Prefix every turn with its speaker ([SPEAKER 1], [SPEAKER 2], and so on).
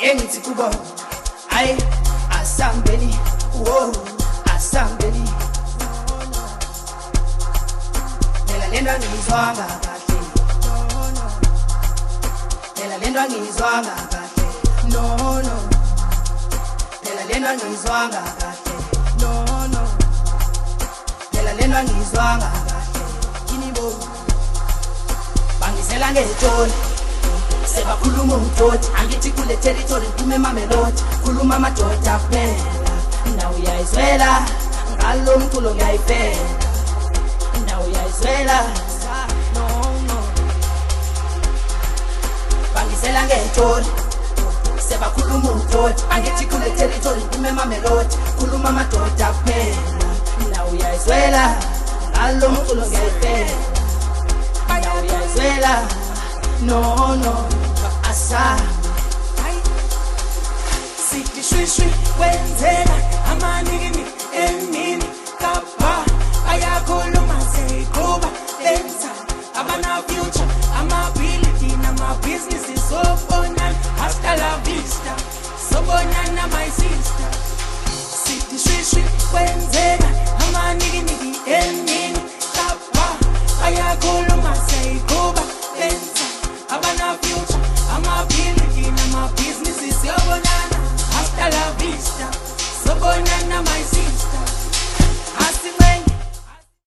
[SPEAKER 1] engithi kubo ay asambeni wo asambeni phela lento ngizwanga kahle phela lento ngizwanga kahle no phela lento ngizwanga kahle no phela lento ngizwanga kahle kinibo bangisela ngetoni sebakhuluma umdoti angithi kule territory kume mamelodi khuluma amadoda kuphela nawe uyayizwela ngalo mculo ngiyayifela nawe uyayizwela no bangisela ngetoni sebakhuluma umdoti angithi kule territory kume mamelodi khuluma amadoda kuphela nawe uyayizwela ngalo mculo ngiyayifela nawe uyayizwela no asa
[SPEAKER 2] sithi shwishwi kwenzela amanini emini kapha ayakhuluma seyiqhuba lenza abana future amability nama-businesses sobonana hasta la vista sobonana my sister sithi shwishwi kwenzela amanini emini